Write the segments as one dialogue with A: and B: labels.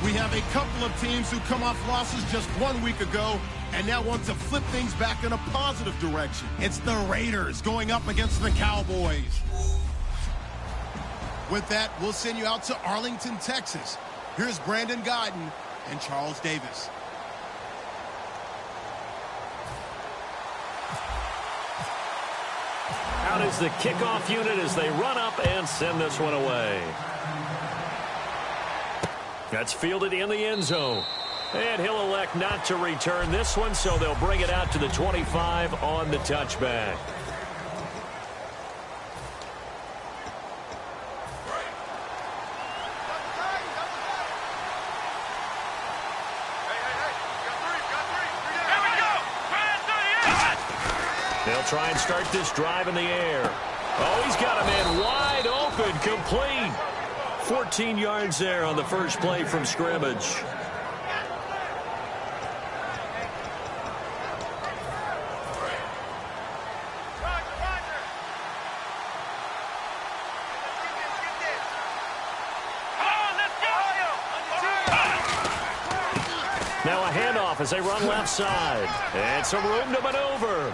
A: We have a couple of teams who come off losses just 1 week ago and now want to flip things back in a positive direction. It's the Raiders going up against the Cowboys. With that, we'll send you out to Arlington, Texas. Here's Brandon Guyton and Charles Davis.
B: Out is the kickoff unit as they run up and send this one away. That's fielded in the end zone. And he'll elect not to return this one, so they'll bring it out to the 25 on the touchback. They'll try and start this drive in the air. Oh, he's got a man wide open, complete. 14 yards there on the first play from scrimmage. Now a handoff as they run left side. And some room to maneuver.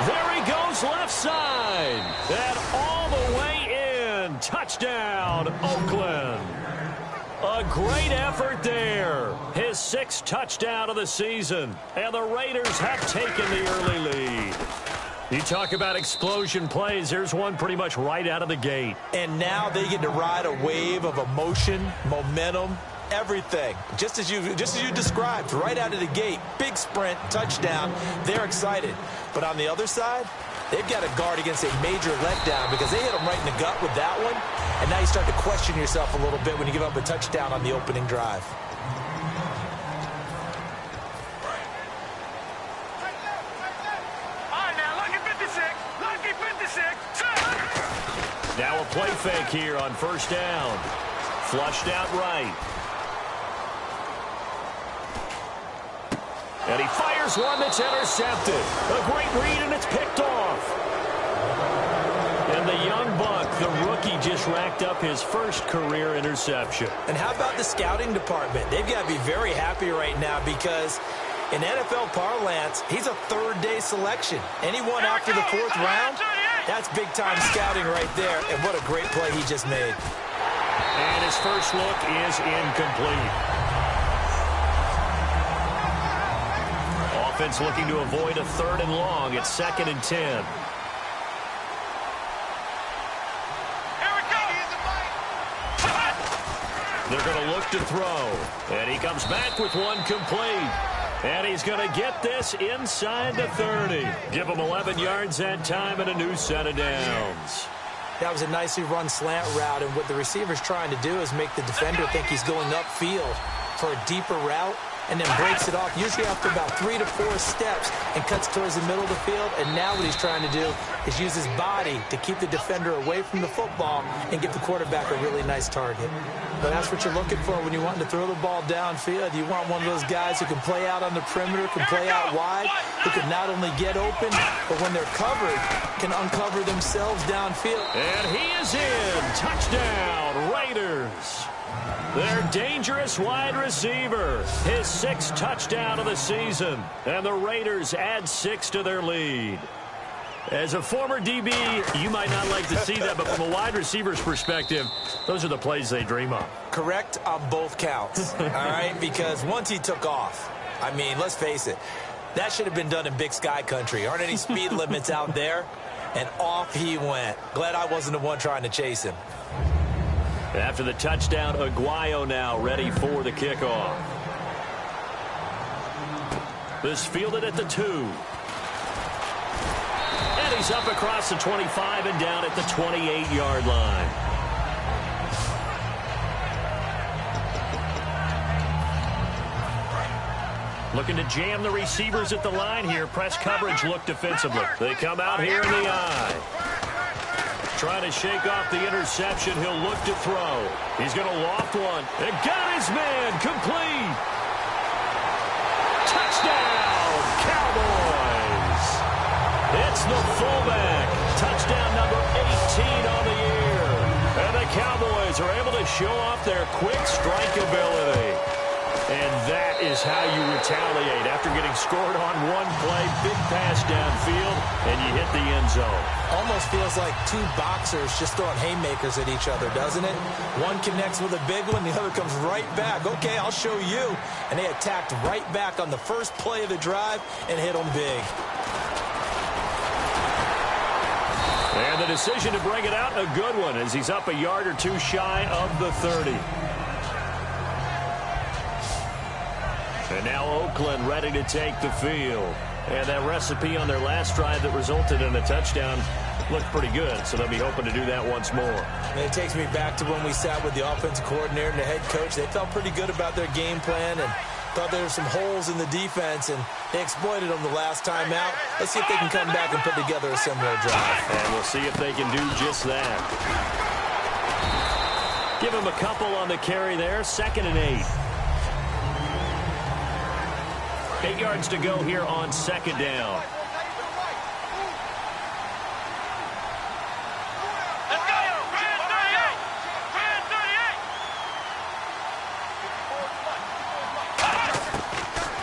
B: There he goes left side. And all the way in. Touchdown, Oakland. A great effort there. His 6th touchdown of the season. And the Raiders have taken the early lead. You talk about explosion plays. There's one pretty much right out of the gate.
C: And now they get to ride a wave of emotion, momentum, everything. Just as you described, right out of the gate. Big sprint, touchdown. They're excited. But on the other side, they've got to guard against a major letdown because they hit them right in the gut with that one. And now you start to question yourself a little bit when you give up a touchdown on the opening drive.
B: Now a play fake here on first down. Flushed out right. And he fires one that's intercepted. A great read, and it's picked off. And the young buck, the rookie, just racked up his first career interception.
C: And how about the scouting department? They've got to be very happy right now because in NFL parlance, he's a third-day selection. Anyone after the 4th round, that's big-time scouting right there. And what a great play he just made.
B: And his first look is incomplete. Offense looking to avoid a 3rd and long. It's 2nd and 10. They're going to look to throw. And he comes back with one complete. And he's going to get this inside the 30. Give him 11 yards that time and a new set of downs.
C: That was a nicely run slant route, and what the receiver's trying to do is make the defender think he's going upfield for a deeper route, and then breaks it off, usually after about 3 to 4 steps, and cuts towards the middle of the field. And now what he's trying to do is use his body to keep the defender away from the football and get the quarterback a really nice target. But that's what you're looking for when you want to throw the ball downfield. You want one of those guys who can play out on the perimeter, can play out wide, who can not only get open, but when they're covered, can uncover themselves downfield.
B: And he is in. Touchdown, Raiders. Their dangerous wide receiver. His 6th touchdown of the season. And the Raiders add 6 to their lead. As a former DB, you might not like to see that, but from a wide receiver's perspective, those are the plays they dream of.
C: Correct on both counts, all right? Because once he took off, I mean, let's face it, that should have been done in Big Sky country. Aren't any speed limits out there? And off he went. Glad I wasn't the one trying to chase him.
B: After the touchdown, Aguayo now ready for the kickoff. This fielded at the 2. And he's up across the 25 and down at the 28-yard line. Looking to jam the receivers at the line here. Press coverage look defensively. They come out here in the eye. Trying to shake off the interception. He'll look to throw. He's going to loft one. And got his man. Complete. Touchdown, Cowboys. It's the fullback. Touchdown number 18 on the year. And the Cowboys are able to show off their quick strike ability. And that is how you retaliate after getting scored on one play, big pass downfield, and you hit the end zone.
C: Almost feels like two boxers just throwing haymakers at each other, doesn't it? One connects with a big one, the other comes right back. Okay, I'll show you. And they attacked right back on the first play of the drive and hit them big.
B: And the decision to bring it out, a good one, as he's up a yard or two shy of the 30. And now Oakland ready to take the field. And that recipe on their last drive that resulted in a touchdown looked pretty good, so they'll be hoping to do that once more.
C: And it takes me back to when we sat with the offensive coordinator and the head coach. They felt pretty good about their game plan and thought there were some holes in the defense, and they exploited them the last time out. Let's see if they can come back and put together a similar drive.
B: And we'll see if they can do just that. Give him a couple on the carry there, 2nd and 8. 8 yards to go here on 2nd down.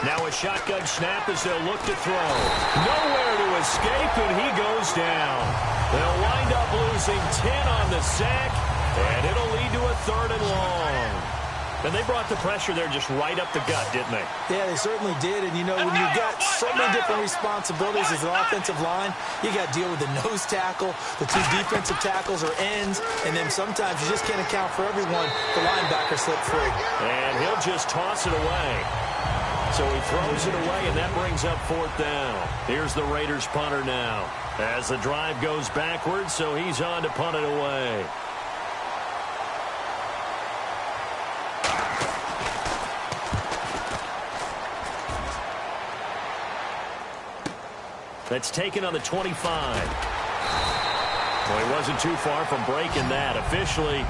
B: Now a shotgun snap as they'll look to throw. Nowhere to escape, and he goes down. They'll wind up losing 10 on the sack, and it'll lead to a 3rd and long. And they brought the pressure there just right up the gut, didn't they?
C: Yeah, they certainly did. And, you know, when you've got so many different responsibilities as an offensive line, you got to deal with the nose tackle, the two defensive tackles or ends, and then sometimes you just can't account for everyone. The linebacker slipped free.
B: And he'll just toss it away. So he throws it away, and that brings up 4th down. Here's the Raiders punter now as the drive goes backwards, so he's on to punt it away. That's taken on the 25. Well, he wasn't too far from breaking that. Officially,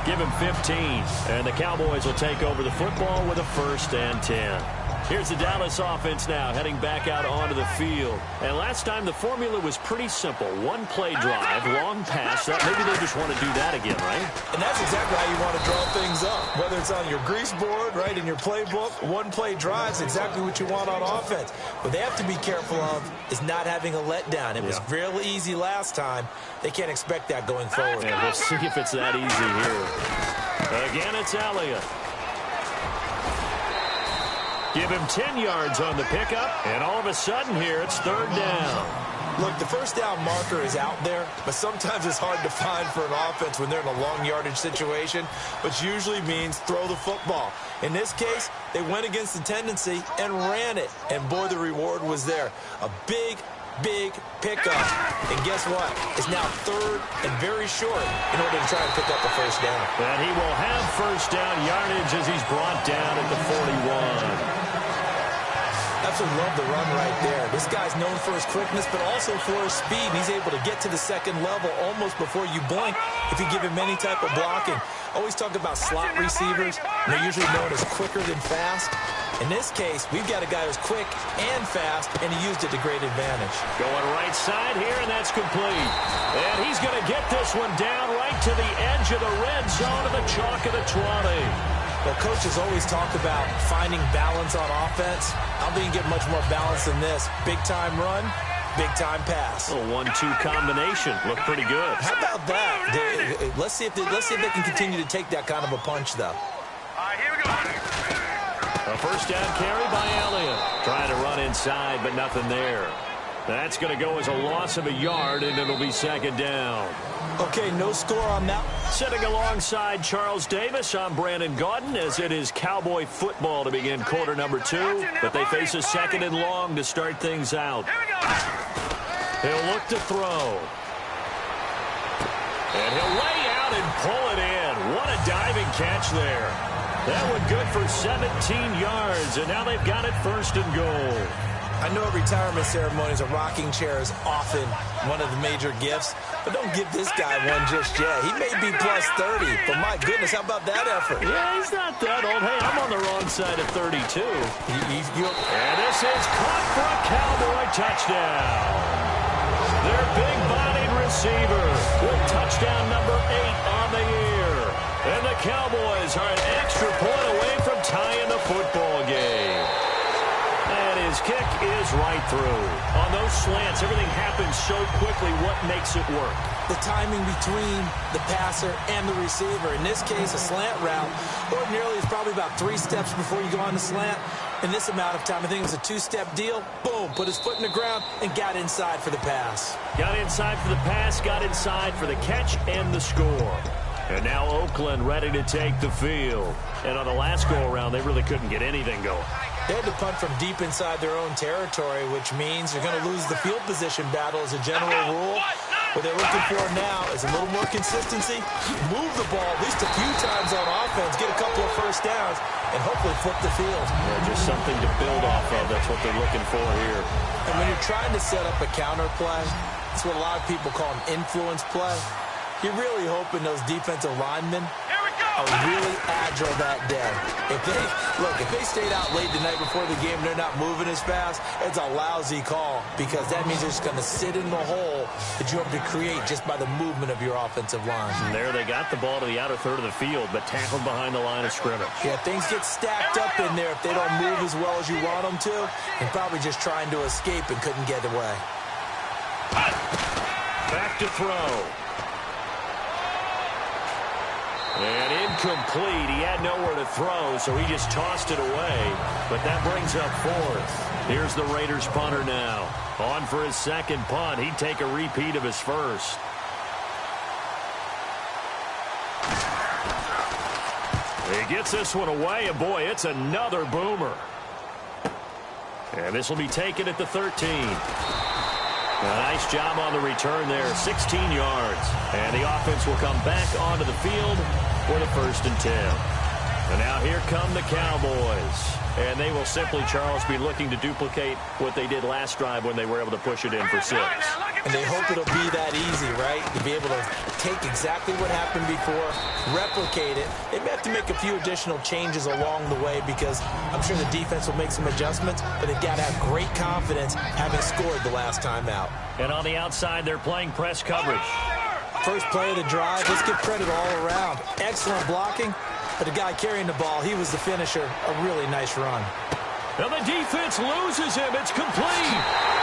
B: give him 15. And the Cowboys will take over the football with a 1st and 10. Here's the Dallas offense now heading back out onto the field. And last time the formula was pretty simple. One play drive, long pass. Maybe they just want to do that again, right?
C: And that's exactly how you want to draw things up. Whether it's on your grease board, right, in your playbook, one play drive is exactly what you want on offense. What they have to be careful of is not having a letdown. It was real easy last time. They can't expect that going forward.
B: And we'll see if it's that easy here. Again, it's Elliott. Give him 10 yards on the pickup, and all of a sudden here, it's 3rd down.
C: Look, the 1st down marker is out there, but sometimes it's hard to find for an offense when they're in a long yardage situation, which usually means throw the football. In this case, they went against the tendency and ran it, and boy, the reward was there. A big pickup, and guess what? It's now 3rd and very short in order to try and pick up the 1st down.
B: And he will have 1st down yardage as he's brought down at the 41.
C: Absolutely love the run right there. This guy's known for his quickness, but also for his speed. And he's able to get to the 2nd level almost before you blink if you give him any type of blocking. Always talk about slot receivers. They're usually known as quicker than fast. In this case, we've got a guy who's quick and fast, and he used it to great advantage.
B: Going right side here, and that's complete. And he's going to get this one down right to the edge of the red zone of the chalk of the 20.
C: Well, coaches always talk about finding balance on offense. I don't think you get much more balance than this. Big-time run, big-time pass.
B: A 1-2 combination. Looked pretty good.
C: How about that? Let's see if they can continue to take that kind of a punch, though.
D: All right, here we go.
B: A 1st down carry by Elliott. Trying to run inside, but nothing there. That's going to go as a loss of a yard, and it'll be 2nd down.
C: Okay, no score on that.
B: Sitting alongside Charles Davis, I'm Brandon Gaudin, as it is Cowboy football to begin quarter number 2. But they face a 2nd and long to start things out. He'll look to throw. And he'll lay out and pull it in. What a diving catch there. That one good for 17 yards, and now they've got it 1st and goal.
C: I know at retirement ceremonies, a rocking chair is often one of the major gifts, but don't give this guy one just yet. He may be plus 30, but my goodness, how about that effort?
B: Yeah, he's not that old. Hey, I'm on the wrong side of 32. And this is caught for a Cowboy touchdown. Their big-bodied receiver with touchdown number 8 on the year. Cowboys are an extra point away from tying the football game. And his kick is right through. On those slants, everything happens so quickly. What makes it work?
C: The timing between the passer and the receiver. In this case, a slant route ordinarily is probably about 3 steps before you go on the slant. In this amount of time, I think it was a 2-step deal. Boom, put his foot in the ground and got inside for the pass.
B: Got inside for the pass, got inside for the catch and the score. And now Oakland ready to take the field. And on the last go-around, they really couldn't get anything going.
C: They had to punt from deep inside their own territory, which means they're going to lose the field position battle as a general rule. What they're looking for now is a little more consistency, move the ball at least a few times on offense, get a couple of first downs, and hopefully flip the field.
B: Yeah, just something to build off of. That's what they're looking for here.
C: And when you're trying to set up a counter play, it's what a lot of people call an influence play. You're really hoping those defensive linemen are really agile that day. If they stayed out late the night before the game and they're not moving as fast, it's a lousy call because that means they're just going to sit in the hole that you have to create just by the movement of your offensive line.
B: And there they got the ball to the outer third of the field, but tackled behind the line of scrimmage.
C: Yeah, things get stacked up in there if they don't move as well as you want them to, and probably just trying to escape and couldn't get away.
B: Back to throw. And incomplete. He had nowhere to throw, so he just tossed it away. But that brings up 4th. Here's the Raiders punter now. On for his second punt. He'd take a repeat of his first. He gets this one away, and boy, it's another boomer. And this will be taken at the 13. A nice job on the return there, 16 yards. And the offense will come back onto the field for the 1st and 10. And now here come the Cowboys. And they will simply, Charles, be looking to duplicate what they did last drive when they were able to push it in for 6.
C: And they hope it'll be that easy, right? To be able to take exactly what happened before, replicate it. They may have to make a few additional changes along the way because I'm sure the defense will make some adjustments, but they've got to have great confidence having scored the last time out.
B: And on the outside, they're playing press coverage.
C: First play of the drive, let's give credit all around. Excellent blocking, but the guy carrying the ball, he was the finisher. A really nice run.
B: And the defense loses him. It's complete.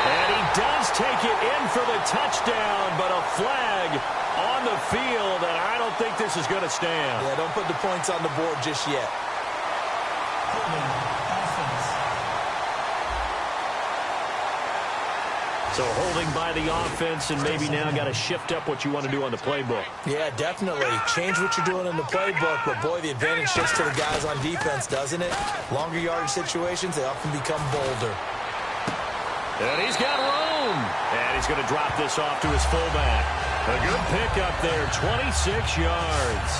B: And he does take it in for the touchdown, but a flag on the field, and I don't think this is going to stand.
C: Yeah, don't put the points on the board just yet.
B: So holding by the offense, and maybe now got to shift up what you want to do on the playbook.
C: Yeah, definitely. Change what you're doing in the playbook, but boy, the advantage shifts to the guys on defense, doesn't it? Longer yardage situations, they often become bolder.
B: And he's got room. And he's going to drop this off to his fullback. A good pickup there, 26 yards.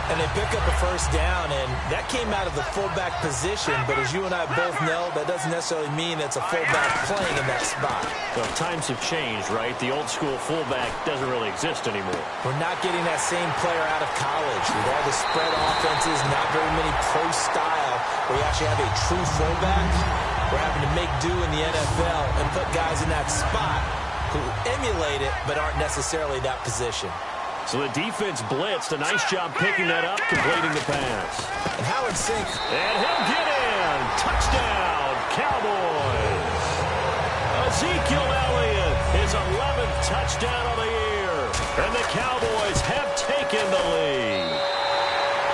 C: And they pick up a first down, and that came out of the fullback position. But as you and I both know, that doesn't necessarily mean it's a fullback playing in that spot.
B: Well, times have changed, right? The old school fullback doesn't really exist anymore.
C: We're not getting that same player out of college. With all the spread offenses, not very many pro style, where you actually have a true fullback. We're having to make do in the NFL and put guys in that spot who emulate it but aren't necessarily that position.
B: So the defense blitzed. A nice job picking that up, completing the pass.
C: And Howard Sink.
B: And he'll get in. Touchdown, Cowboys. Ezekiel Elliott, his 11th touchdown of the year. And the Cowboys have taken the lead.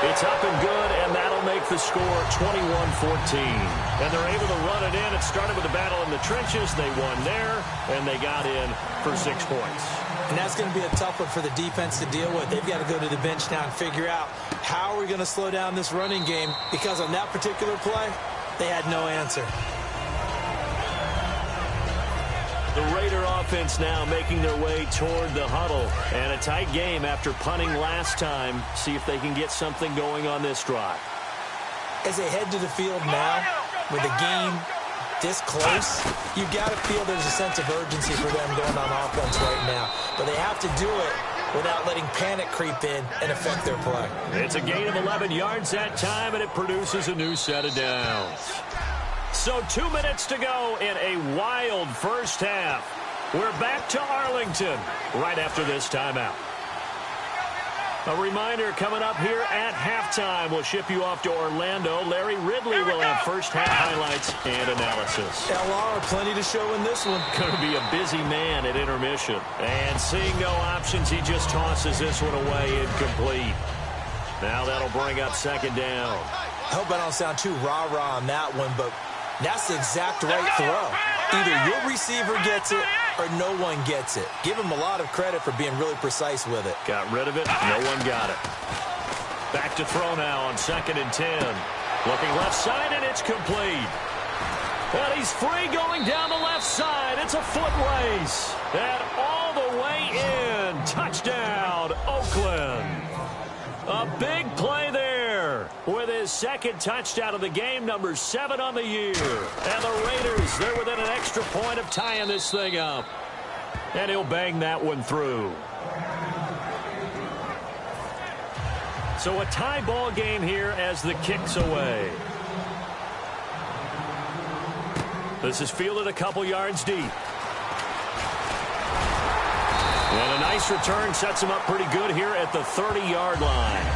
B: It's up and good, and that'll make the score 21-14. And they're able to run it in. It started with a battle in the trenches. They won there, and they got in for 6 points.
C: And that's going to be a tough one for the defense to deal with. They've got to go to the bench now and figure out how are we going to slow down this running game, because on that particular play, they had no answer.
B: The Raider offense now making their way toward the huddle. And a tight game after punting last time. See if they can get something going on this drive.
C: As they head to the field now, with the game this close, you've got to feel there's a sense of urgency for them going on offense right now. But they have to do it without letting panic creep in and affect their play.
B: It's a gain of 11 yards that time, and it produces a new set of downs. So 2 minutes to go in a wild first half. We're back to Arlington right after this timeout. A reminder coming up here at halftime. We'll ship you off to Orlando. Larry Ridley will have first-half highlights and analysis.
C: LR, plenty to show in this one.
B: Going to be a busy man at intermission. And seeing no options, he just tosses this one away incomplete. Now that'll bring up second down.
C: I hope I don't sound too rah-rah on that one, but that's the exact right throw. Either your receiver gets it or no one gets it. Give him a lot of credit for being really precise with it.
B: Got rid of it. No one got it. Back to throw now on 2nd and 10. Looking left side, and it's complete. And he's free going down the left side. It's a foot race. And all the way in. Touchdown, Oakland. A big play there with his second touchdown of the game, number 7 on the year. And the Raiders, they're within an extra point of tying this thing up. And he'll bang that one through. So a tie ball game here as the kick's away. This is fielded a couple yards deep. And a nice return sets him up pretty good here at the 30-yard line.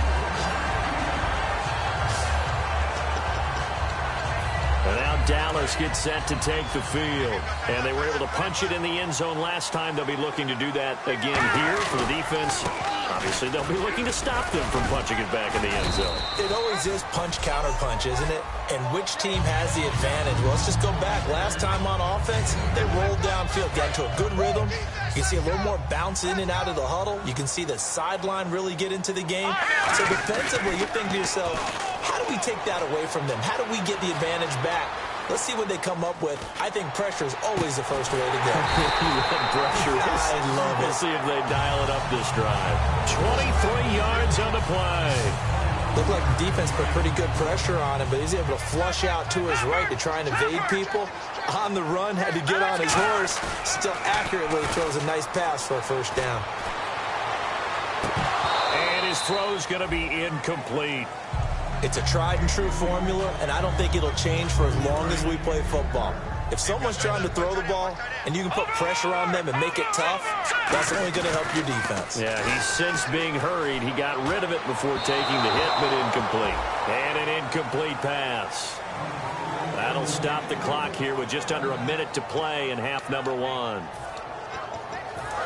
B: And now Dallas gets set to take the field. And they were able to punch it in the end zone last time. They'll be looking to do that again here for the defense. Obviously, they'll be looking to stop them from punching it back in the end zone.
C: It always is punch-counter-punch, isn't it? And which team has the advantage? Well, let's just go back. Last time on offense, they rolled downfield, got into a good rhythm. You can see a little more bounce in and out of the huddle. You can see the sideline really get into the game. So defensively, you think to yourself, how do we take that away from them? How do we get the advantage back? Let's see what they come up with. I think pressure is always the first way to go.
B: You love pressure.
C: I love it.
B: We'll see if they dial it up this drive. 23 yards on the play.
C: Looked like the defense put pretty good pressure on him, but he's able to flush out to his right to try and evade people. On the run, had to get on his horse. Still accurately throws a nice pass for a first down.
B: And his throw's going to be incomplete.
C: It's a tried-and-true formula, and I don't think it'll change for as long as we play football. If someone's trying to throw the ball and you can put pressure on them and make it tough, that's only going to help your defense.
B: Yeah, he's since being hurried. He got rid of it before taking the hit, but incomplete. And an incomplete pass. That'll stop the clock here with just under a minute to play in half number 1.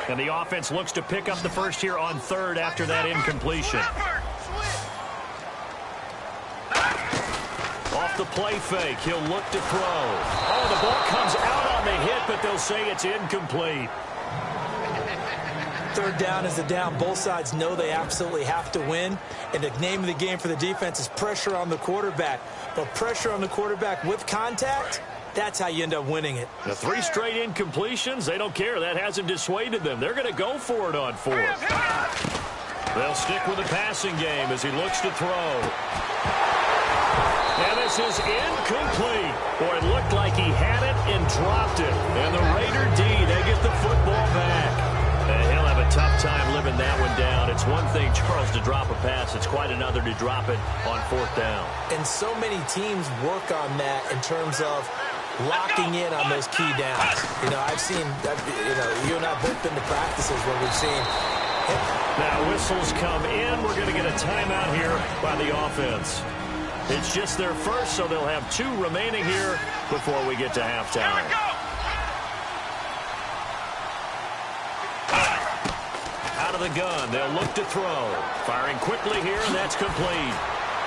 B: And the offense looks to pick up the first here on 3rd after that incompletion. Off the play fake, he'll look to throw. Oh, the ball comes out on the hit, but they'll say it's incomplete.
C: 3rd down is the down. Both sides know they absolutely have to win. And the name of the game for the defense is pressure on the quarterback. But pressure on the quarterback with contact, that's how you end up winning it.
B: The 3 straight incompletions, they don't care. That hasn't dissuaded them. They're going to go for it on 4th. They'll stick with the passing game as he looks to throw. And this is incomplete. Boy, it looked like he had it and dropped it. And the Raider D, they get the football back. And he'll have a tough time living that one down. It's one thing, Charles, to drop a pass. It's quite another to drop it on 4th down.
C: And so many teams work on that in terms of locking in on those key downs. You know, I've seen, you and I both been to practices where we've seen.
B: Now whistles come in. We're going to get a timeout here by the offense. It's just their first, so they'll have 2 remaining here before we get to halftime. Out of the gun, they'll look to throw. Firing quickly here, and that's complete.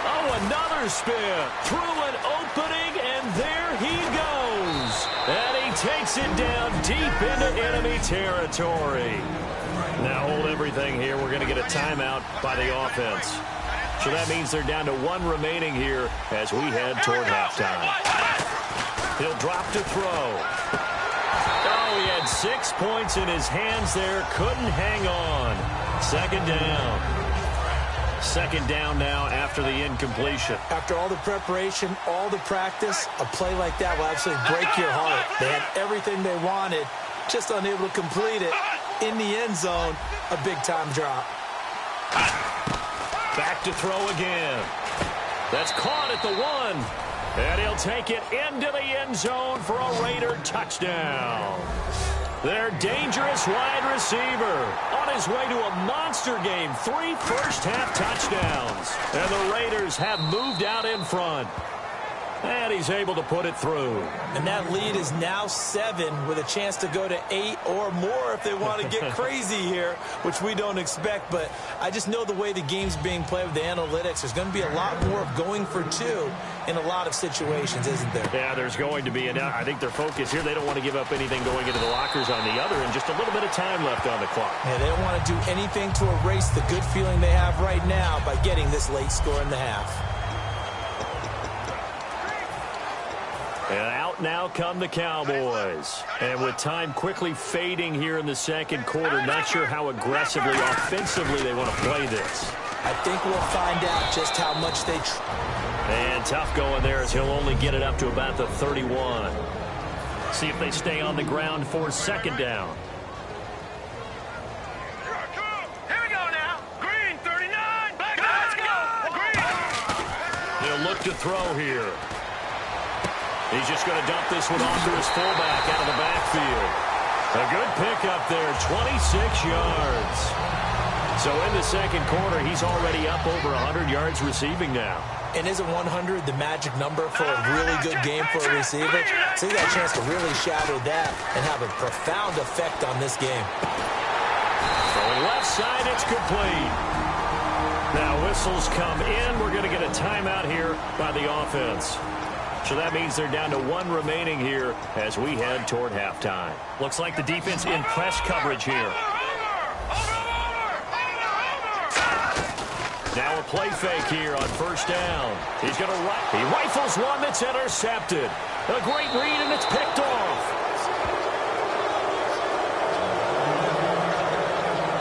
B: Oh, another spin. Through an opening, and there he goes. And he takes it down deep into enemy territory. Now hold everything here. We're going to get a timeout by the offense. So that means they're down to 1 remaining here as we head toward halftime. He'll drop to throw. Oh, he had 6 points in his hands there. Couldn't hang on. 2nd down. 2nd down now after the incompletion.
C: After all the preparation, all the practice, a play like that will absolutely break your heart. They had everything they wanted, just unable to complete it. In the end zone, a big-time drop.
B: Back to throw again. That's caught at the 1. And he'll take it into the end zone for a Raider touchdown. Their dangerous wide receiver on his way to a monster game. 3 first-half touchdowns. And the Raiders have moved out in front. And he's able to put it through.
C: And that lead is now 7 with a chance to go to 8 or more if they want to get crazy here, which we don't expect. But I just know the way the game's being played with the analytics, there's going to be a lot more of going for 2 in a lot of situations, isn't there?
B: Yeah, there's going to be. And I think their focus here, they don't want to give up anything going into the lockers on the other, and just a little bit of time left on the clock.
C: Yeah, they don't want to do anything to erase the good feeling they have right now by getting this late score in the half.
B: And out now come the Cowboys. And with time quickly fading here in the second quarter, not sure how aggressively, offensively they want to play this.
C: I think we'll find out just how much they
B: And tough going there as he'll only get it up to about the 31. See if they stay on the ground for second down.
D: Here we go now. Green, 39. Let's go. Green.
B: He'll look to throw here. He's just going to dump this one off to his fullback out of the backfield. A good pickup there, 26 yards. So in the second quarter, he's already up over 100 yards receiving now.
C: And isn't 100 the magic number for a really good game for a receiver? So he got a chance to really shatter that and have a profound effect on this game.
B: Throwing left side, it's complete. Now whistles come in. We're going to get a timeout here by the offense. So that means they're down to 1 remaining here as we head toward halftime. Looks like the defense in press coverage here. Now a play fake here on first down. He's going to run. He rifles one that's intercepted. A great read, and it's picked off.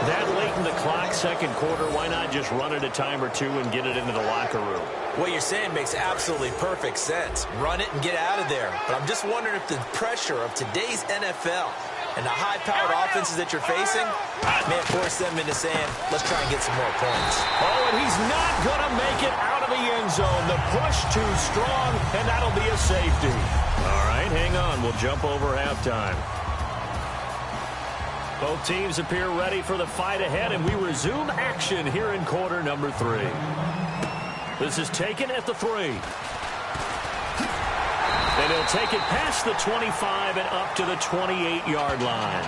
B: That late in the clock, second quarter, why not just run it a time or two and get it into the locker room?
C: What you're saying makes absolutely perfect sense. Run it and get out of there. But I'm just wondering if the pressure of today's NFL and the high-powered offenses that you're facing may force them into saying, let's try and get some more points.
B: Oh, and he's not going to make it out of the end zone. The push too strong, and that'll be a safety. All right, hang on. We'll jump over halftime. Both teams appear ready for the fight ahead, and we resume action here in quarter number 3. This is taken at the 3. And he'll take it past the 25 and up to the 28-yard line.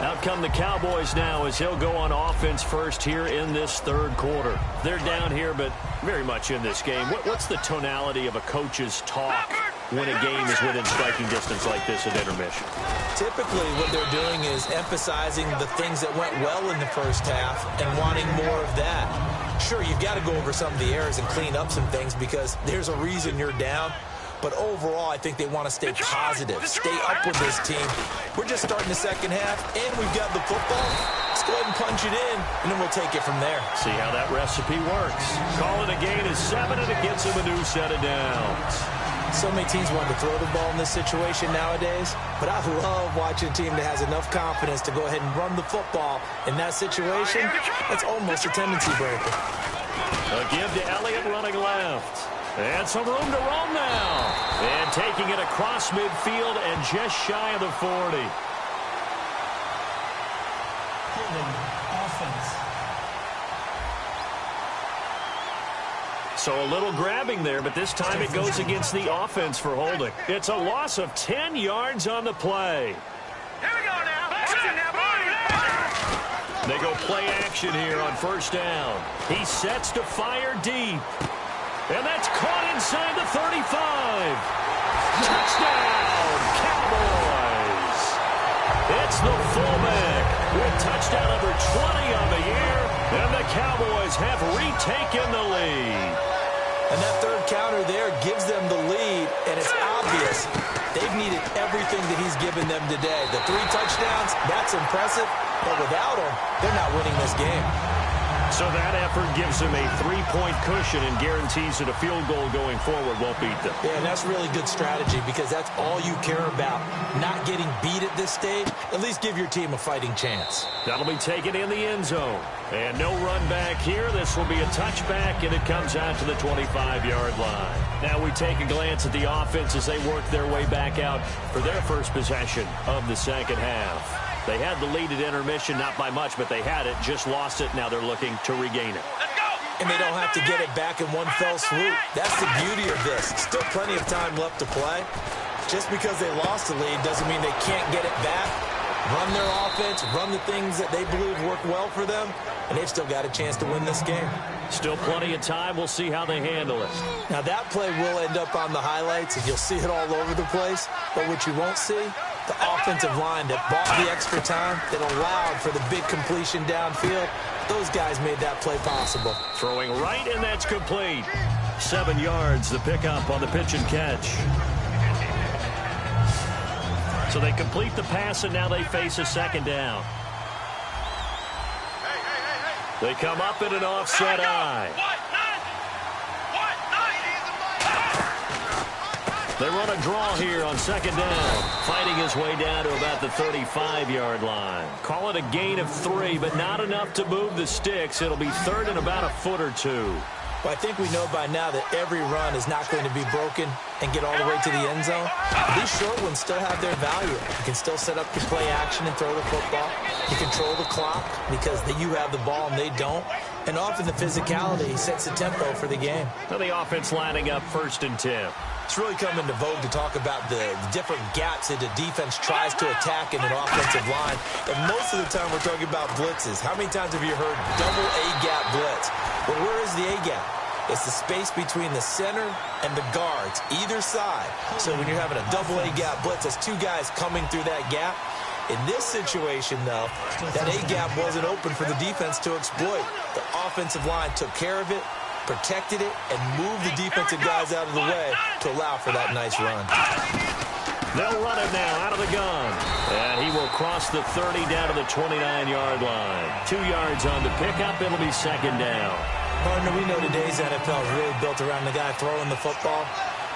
B: Out come the Cowboys now as he'll go on offense first here in this third quarter. They're down here, but very much in this game. What's the tonality of a coach's talk when a game is within striking distance like this at intermission?
C: Typically, what they're doing is emphasizing the things that went well in the first half and wanting more of that. Sure, you've got to go over some of the errors and clean up some things because there's a reason you're down. But overall, I think they want to stay positive, stay up with this team. We're just starting the second half, and we've got the football. Let's go ahead and punch it in, and then we'll take it from there.
B: See how that recipe works. Call it a gain is 7, and it gets him a new set of downs.
C: So many teams want to throw the ball in this situation nowadays, but I love watching a team that has enough confidence to go ahead and run the football. In that situation, that's almost a tendency breaker.
B: A give to Elliott running left. And some room to roam now. And taking it across midfield and just shy of the 40.
C: Offense.
B: So a little grabbing there, but this time it goes against the offense for holding. It's a loss of 10 yards on the play.
D: Here we go now.
B: They go play action here on first down. He sets to fire deep. And that's caught inside the 35. Touchdown, Cowboys. It's the fullback with touchdown number 20 on the year. And the Cowboys have retaken the lead.
C: And that third counter there gives them the lead, and it's obvious they've needed everything that he's given them today. The 3 touchdowns, that's impressive, but without him, they're not winning this game.
B: So that effort gives him a 3-point cushion and guarantees that a field goal going forward won't beat them.
C: Yeah, and that's really good strategy because that's all you care about. Not getting beat at this stage. At least give your team a fighting chance.
B: That'll be taken in the end zone. And no run back here. This will be a touchback, and it comes out to the 25-yard line. Now we take a glance at the offense as they work their way back out for their first possession of the second half. They had the lead at intermission, not by much, but they had it, just lost it. Now they're looking to regain it.
C: And they don't have to get it back in one fell swoop. That's the beauty of this. Still plenty of time left to play. Just because they lost the lead doesn't mean they can't get it back. Run their offense, run the things that they believe work well for them, and they've still got a chance to win this game.
B: Still plenty of time. We'll see how they handle it.
C: Now that play will end up on the highlights, and you'll see it all over the place. But what you won't see, the offensive line that bought the extra time, that allowed for the big completion downfield, those guys made that play possible.
B: Throwing right, and that's complete. 7 yards, the pickup on the pitch and catch. So they complete the pass, and now they face a second down. They come up in an offset eye. They run a draw here on second down, fighting his way down to about the 35-yard line. Call it a gain of 3, but not enough to move the sticks. It'll be third and about a foot or two.
C: Well, I think we know by now that every run is not going to be broken and get all the way to the end zone. These short ones still have their value. You can still set up your play action and throw the football. You control the clock because you have the ball and they don't. And often the physicality sets the tempo for the game.
B: So the offense lining up 1st and 10.
C: It's really come into vogue to talk about the different gaps that the defense tries to attack in an offensive line. And most of the time we're talking about blitzes. How many times have you heard double A-gap blitz? Well, where is the A-gap? It's the space between the center and the guards, either side. So when you're having a double A-gap blitz, that's 2 guys coming through that gap. In this situation, though, that A-gap wasn't open for the defense to exploit. The offensive line took care of it, protected it, and moved the defensive guys out of the way to allow for that nice run.
B: They'll run it now out of the gun. And he will cross the 30 down to the 29-yard line. 2 yards on the pickup. It'll be second down.
C: Partner, we know today's NFL is really built around the guy throwing the football.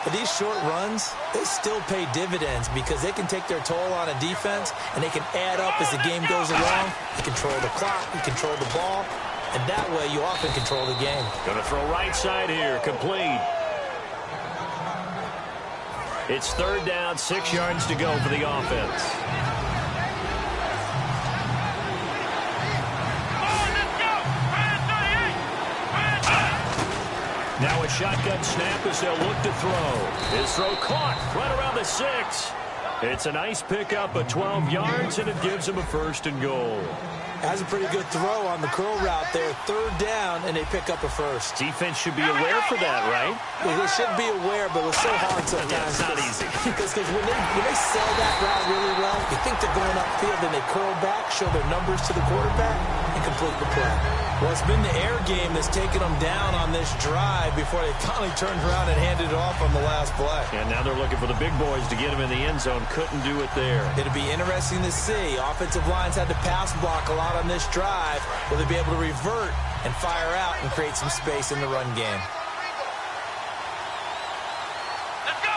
C: But these short runs, they still pay dividends because they can take their toll on a defense and they can add up as the game goes along. You control the clock, you control the ball, and that way you often control the game.
B: Going to throw right side here, complete. It's third down, 6 yards to go for the offense. Now a shotgun snap as they'll look to throw. His throw caught right around the 6. It's a nice pickup of 12 yards, and it gives him a 1st and goal.
C: Has a pretty good throw on the curl route there. Third down, and they pick up a 1st.
B: Defense should be aware for that, right?
C: Well, they should be aware, but it's so hard sometimes.
B: Yeah, it's not easy.
C: Because when they sell that route really well, you think they're going upfield, and they curl back, show their numbers to the quarterback, and complete the play. Well, it's been the air game that's taken them down on this drive before they finally turned around and handed it off on the last play.
B: And now they're looking for the big boys to get him in the end zone. Couldn't do it there.
C: It'll be interesting to see. Offensive lines had to pass block a lot on this drive. Will they be able to revert and fire out and create some space in the run game?
D: Let's go!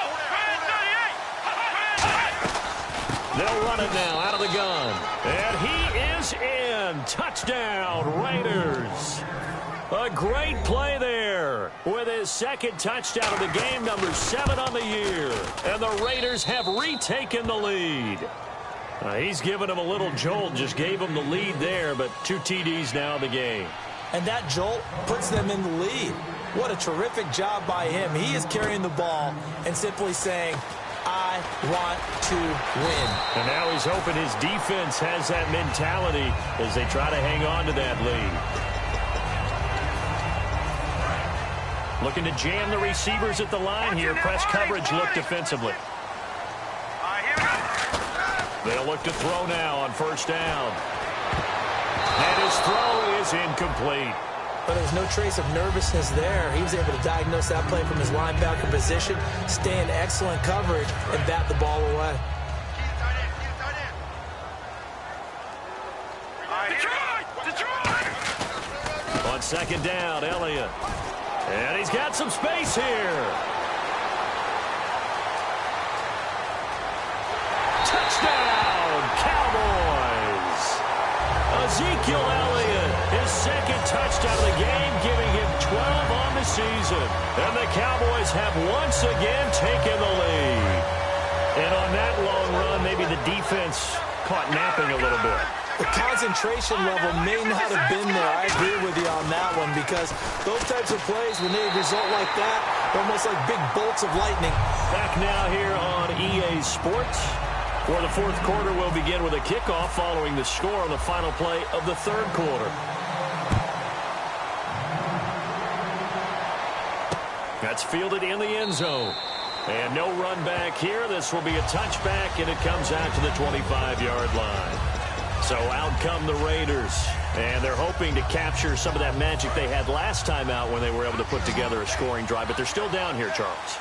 B: They'll run it now out of the gun. And he is in. Touchdown, Raiders. A great play there with his 2nd touchdown of the game, number 7 on the year. And the Raiders have retaken the lead. He's given him a little jolt, just gave him the lead there, but 2 TDs now in the game.
C: And that jolt puts them in the lead. What a terrific job by him. He is carrying the ball and simply saying, I want to win.
B: And now he's hoping his defense has that mentality as they try to hang on to that lead. Looking to jam the receivers at the line here. Press coverage look defensively. They'll look to throw now on 1st down. And his throw is incomplete.
C: But there was no trace of nervousness there. He was able to diagnose that play from his linebacker position, stay in excellent coverage, and bat the ball away.
B: On second down, Elliott. And he's got some space here. Touchdown, Cowboys. Ezekiel Elliott, his second touchdown of the game, giving him 12 on the season. And the Cowboys have once again taken the lead. And on that long run, maybe the defense caught napping a little bit.
C: The concentration level may not have been there. I agree with you on that one, because those types of plays, when they result like that, they're almost like big bolts of lightning.
B: Back now here on EA Sports. For the fourth quarter, we'll begin with a kickoff following the score on the final play of the third quarter. That's fielded in the end zone. And no run back here. This will be a touchback, and it comes out to the 25-yard line. So out come the Raiders, and they're hoping to capture some of that magic they had last time out when they were able to put together a scoring drive. But they're still down here, Charles.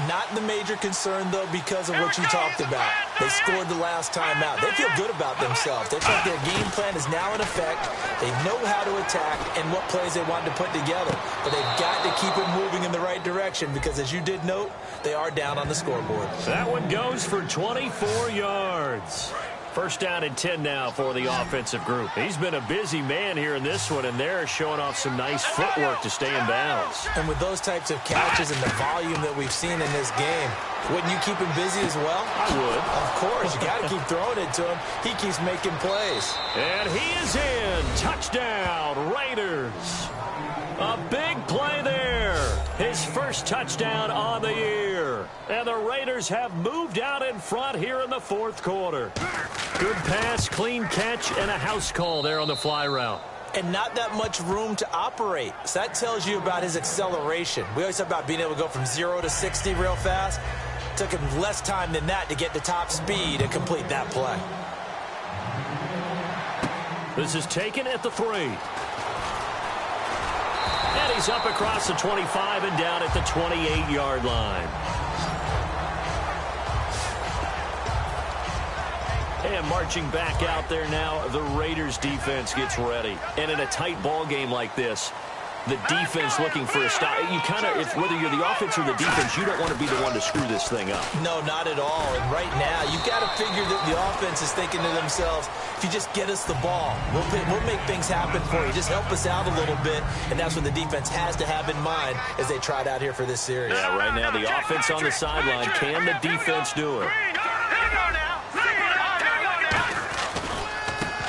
C: Not the major concern, though, because of what you talked about. They scored the last time out. They feel good about themselves. They think their game plan is now in effect. They know how to attack and what plays they want to put together. But they've got to keep it moving in the right direction because, as you did note, they are down on the scoreboard.
B: That one goes for 24 yards. First down and 10 now for the offensive group. He's been a busy man here in this one, and they're showing off some nice footwork to stay in bounds.
C: And with those types of catches and the volume that we've seen in this game, wouldn't you keep him busy as well?
B: I would.
C: Of course. You got to keep throwing it to him. He keeps making plays.
B: And he is in. Touchdown, Raiders. A big play there. His first touchdown on the year. And the Raiders have moved out in front here in the fourth quarter. Good pass, clean catch, and a house call there on the fly route.
C: And not that much room to operate. So that tells you about his acceleration. We always talk about being able to go from 0 to 60 real fast. It took him less time than that to get to top speed and complete that play.
B: This is taken at the 3. And he's up across the 25 and down at the 28-yard line. And marching back out there now, the Raiders defense gets ready. And in a tight ball game like this, the defense looking for a stop. You kind of, whether you're the offense or the defense, you don't want to be the one to screw this thing up.
C: No, not at all. And right now, you've got to figure that the offense is thinking to themselves, if you just get us the ball, we'll make things happen for you. Just help us out a little bit. And that's what the defense has to have in mind as they try it out here for this series.
B: Yeah, right now, the offense on the sideline. Can the defense do it?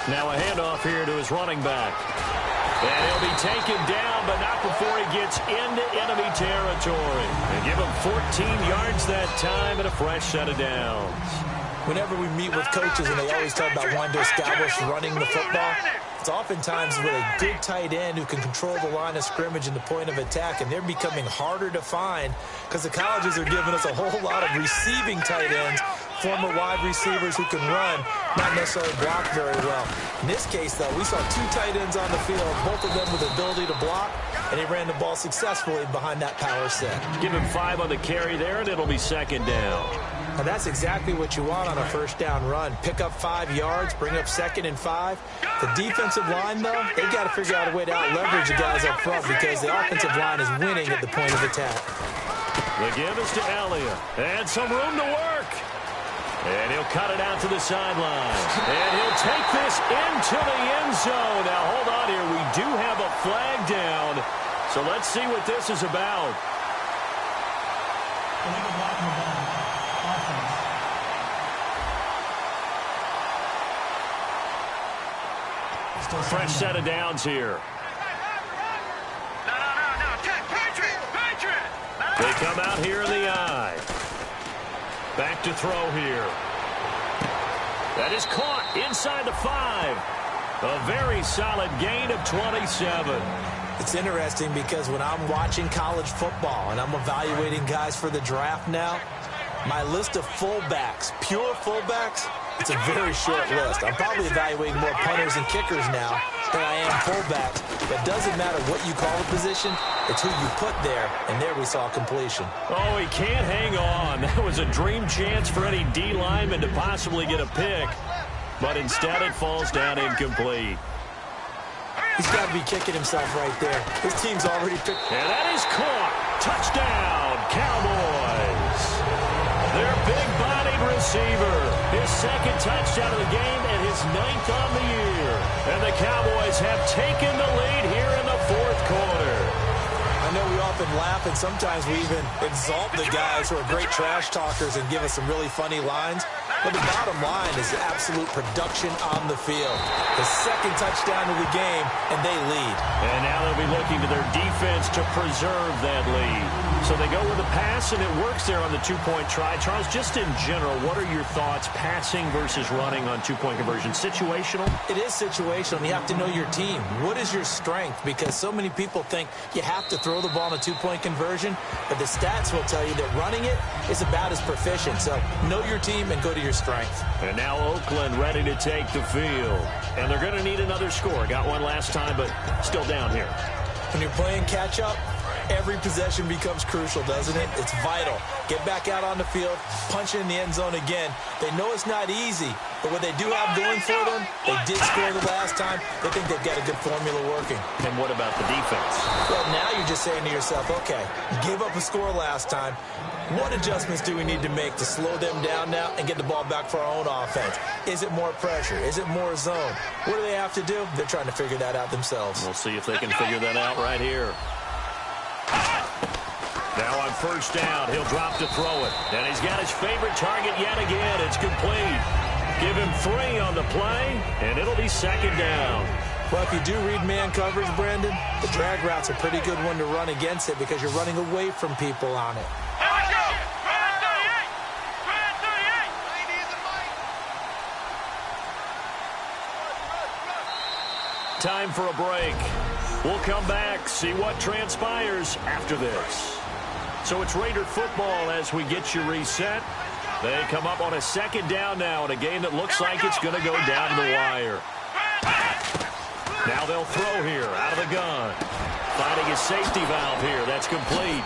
B: Now a handoff here to his running back. And he'll be taken down, but not before he gets into enemy territory. And give him 14 yards that time and a fresh set of downs.
C: Whenever we meet with coaches and they always talk about wanting to establish running the football, it's oftentimes with a good tight end who can control the line of scrimmage and the point of attack, and they're becoming harder to find because the colleges are giving us a whole lot of receiving tight ends, former wide receivers who can run, not necessarily block very well. In this case, though, we saw 2 tight ends on the field, both of them with the ability to block, and he ran the ball successfully behind that power set.
B: Give him 5 on the carry there, and it'll be second down.
C: Now that's exactly what you want on a first down run. Pick up 5 yards, bring up 2nd and 5. The defensive line, though, they've got to figure out a way to out-leverage the guys up front because the offensive line is winning at the point of attack.
B: The give is to Elliott. And some room to work. And he'll cut it out to the sideline. And he'll take this into the end zone. Now, hold on here. We do have a flag down. So let's see what this is about. Fresh set of downs here. They come out here in the eye. Back to throw here. That is caught inside the 5. A very solid gain of 27.
C: It's interesting because when I'm watching college football and I'm evaluating guys for the draft now, my list of fullbacks, pure fullbacks, it's a very short list. I'm probably evaluating more punters and kickers now than I am fullbacks. But it doesn't matter what you call the position, it's who you put there. And there we saw completion.
B: Oh, he can't hang on. That was a dream chance for any D lineman to possibly get a pick. But instead it falls down incomplete.
C: He's got to be kicking himself right there. His team's already picked.
B: And that is caught. Touchdown, Cowboys. Their big-bodied receiver. His second touchdown of the game and his 9th on the year. And the Cowboys have taken the lead here in the fourth quarter.
C: I know we often laugh, and sometimes we even exalt the guys who are great trash talkers and give us some really funny lines. But the bottom line is absolute production on the field. The second touchdown of the game, and they lead.
B: And now they'll be looking to their defense to preserve that lead. So they go with a pass, and it works there on the two-point try. Charles, just in general, what are your thoughts passing versus running on two-point conversion? Situational?
C: It is situational, and you have to know your team. What is your strength? Because so many people think you have to throw the ball in a two-point conversion, but the stats will tell you that running it is about as proficient. So know your team and go to your strength.
B: And now Oakland ready to take the field. And they're going to need another score. Got one last time, but still down here.
C: When you're playing catch-up, every possession becomes crucial, doesn't it? It's vital. Get back out on the field, punch it in the end zone again. They know it's not easy, but what they do have going for them, they did score the last time. They think they've got a good formula working.
B: And what about the defense?
C: Well, now you're just saying to yourself, okay, gave up a score last time. What adjustments do we need to make to slow them down now and get the ball back for our own offense? Is it more pressure? Is it more zone? What do they have to do? They're trying to figure that out themselves.
B: We'll see if they can figure that out right here. Now on first down, he'll drop to throw it. And he's got his favorite target yet again. It's complete. Give him 3 on the play, and it'll be second down.
C: Well, if you do read man coverage, Brandon, the drag route's a pretty good one to run against it because you're running away from people on it.
D: Here we go. Brand 38. Brand 38.
B: Time for a break. We'll come back, see what transpires after this. So it's Raider football as we get you reset. They come up on a second down now in a game that looks like it's going to go down to the wire. Now they'll throw here out of the gun. Finding his safety valve here. That's complete.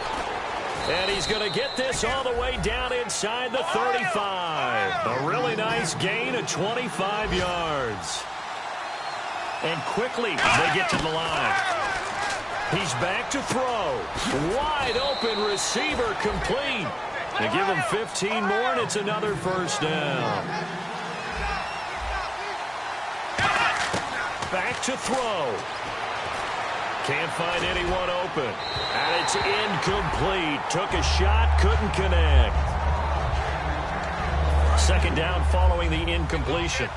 B: And he's going to get this all the way down inside the 35. A really nice gain of 25 yards. And quickly they get to the line. He's back to throw. Wide open receiver complete. They give him 15 more, and it's another first down. Back to throw. Can't find anyone open. And it's incomplete. Took a shot, couldn't connect. Second down following the incompletion.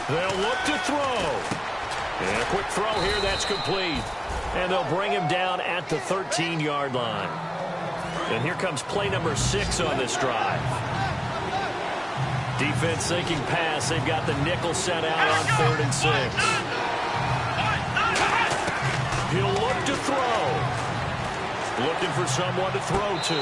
B: They'll look to throw. And a quick throw here, that's complete. And they'll bring him down at the 13-yard line. And here comes play number 6 on this drive. Defense thinking pass. They've got the nickel set out on 3rd and 6. He'll look to throw. Looking for someone to throw to.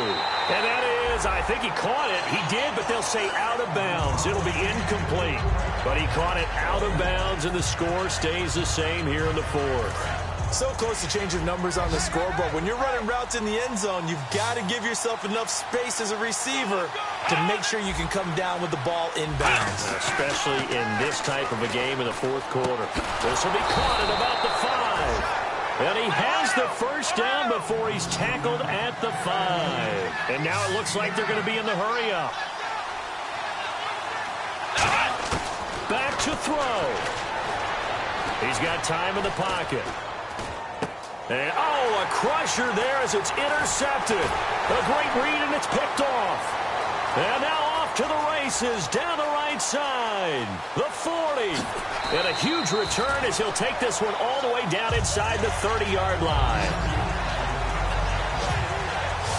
B: And that is, I think he caught it. He did, but they'll say out of bounds. It'll be incomplete. But he caught it out of bounds, and the score stays the same here in the 4th.
C: So close to change of numbers on the scoreboard. When you're running routes in the end zone, you've got to give yourself enough space as a receiver to make sure you can come down with the ball inbounds.
B: Especially in this type of a game in the 4th quarter. This will be caught at about the 5. And he has the first down before he's tackled at the 5. And now it looks like they're going to be in the hurry-up. Back to throw. He's got time in the pocket. And, oh, a crusher there as it's intercepted. A great read, and it's picked off. And now off to the races, down the right side. The 40. And a huge return as he'll take this one all the way down inside the 30-yard line.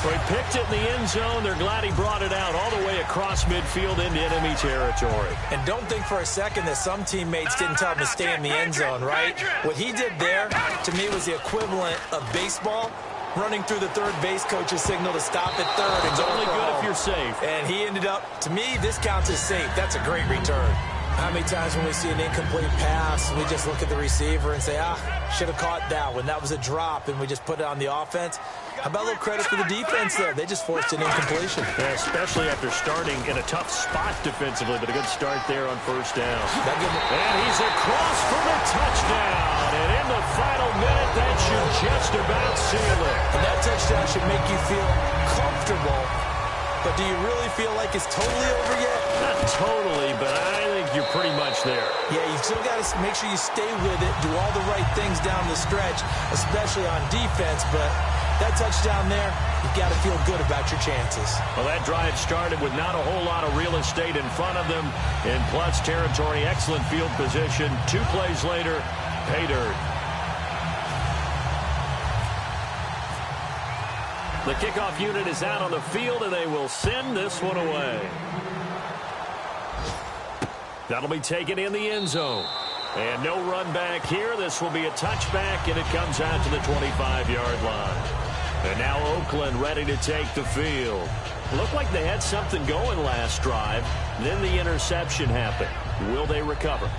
B: So he picked it in the end zone. They're glad he brought it out all the way across midfield into enemy territory.
C: And don't think for a second that some teammates didn't tell him to stay in the end zone, right? What he did there, to me, was the equivalent of baseball running through the third base coach's signal to stop at third. And
B: it's only good if you're safe.
C: And he ended up, to me, this counts as safe. That's a great return. How many times when we see an incomplete pass, we just look at the receiver and say, should have caught that one. That was a drop, and we just put it on the offense. How about a little credit for the defense there? They just forced an incompletion.
B: Yeah, especially after starting in a tough spot defensively, but a good start there on first down. And he's across for the touchdown. And in the final minute, that should just about seal it.
C: And that touchdown should make you feel comfortable. But do you really feel like it's totally over yet?
B: Not totally, but I think you're pretty much there.
C: Yeah, you still got to make sure you stay with it, do all the right things down the stretch, especially on defense. But that touchdown there, you've got to feel good about your chances.
B: Well, that drive started with not a whole lot of real estate in front of them. In plus territory, excellent field position. 2 plays later, pay dirt. The kickoff unit is out on the field, and they will send this one away. That'll be taken in the end zone. And no run back here. This will be a touchback, and it comes out to the 25-yard line. And now Oakland ready to take the field. Looked like they had something going last drive. Then the interception happened. Will they recover?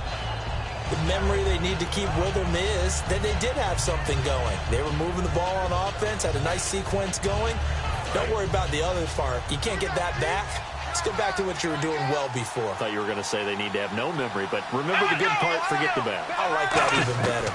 C: The memory they need to keep with them is that they did have something going. They were moving the ball on offense, had a nice sequence going. Don't worry about the other part. You can't get that back. Let's get back to what you were doing well before.
B: I thought you were going to say they need to have no memory, but remember the good part, forget the bad.
C: I like that even better.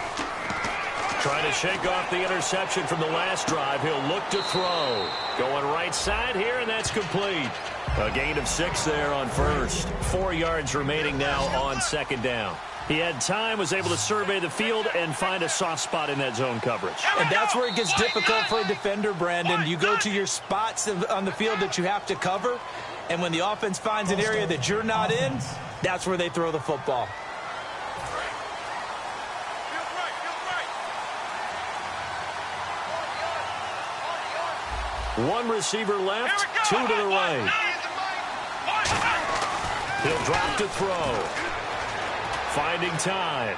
B: Trying to shake off the interception from the last drive. He'll look to throw. Going right side here, and that's complete. A gain of 6 there on first. 4 yards remaining now on second down. He had time, was able to survey the field and find a soft spot in that zone coverage.
C: And that's where it gets difficult for a defender, Brandon. You go to your spots on the field that you have to cover, and when the offense finds an area that you're not in, that's where they throw the football.
B: One receiver left, 2 to the right. He'll drop to throw. Finding time.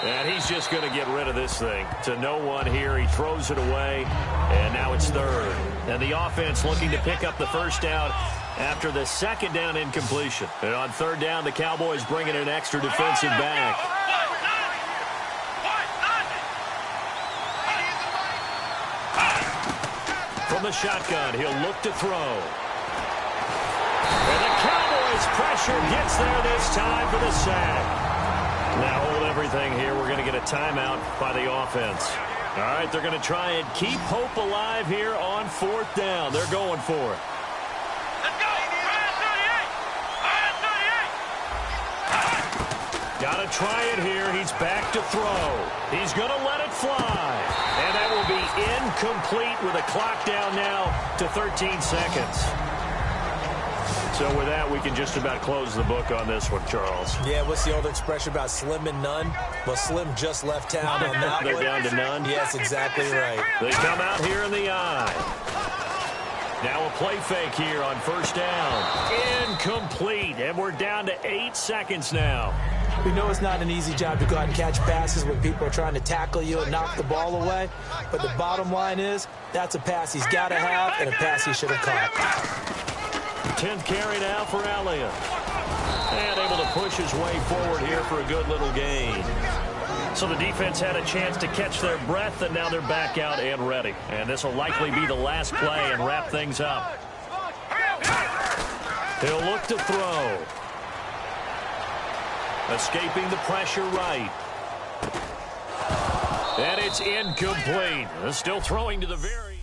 B: And he's just going to get rid of this thing. To no one here. He throws it away. And now it's third. And the offense looking to pick up the first down after the second down incompletion. And on third down, the Cowboys bring in an extra defensive back. From the shotgun, he'll look to throw. And the Cowboys pressure gets there this time for the sack. Now hold everything here. We're going to get a timeout by the offense. All right, they're going to try and keep hope alive here on fourth down. They're going for it.
D: Let's go.
B: Got to try it here. He's back to throw. He's going to let it fly. And that will be incomplete with a clock down now to 13 seconds. So with that, we can just about close the book on this one, Charles.
C: Yeah, what's the old expression about slim and none? Well, Slim just left town on that
B: They're
C: one.
B: down to none?
C: Yes, exactly right.
B: They come out here in the eye. Now a play fake here on first down. Incomplete, and we're down to 8 seconds now.
C: We know it's not an easy job to go out and catch passes when people are trying to tackle you and knock the ball away. But the bottom line is, that's a pass he's got to have and a pass he should have caught.
B: 10th carry now for Elliott. And able to push his way forward here for a good little gain. So the defense had a chance to catch their breath, and now they're back out and ready. And this will likely be the last play and wrap things up. He'll look to throw. Escaping the pressure right. And it's incomplete. Still throwing to the very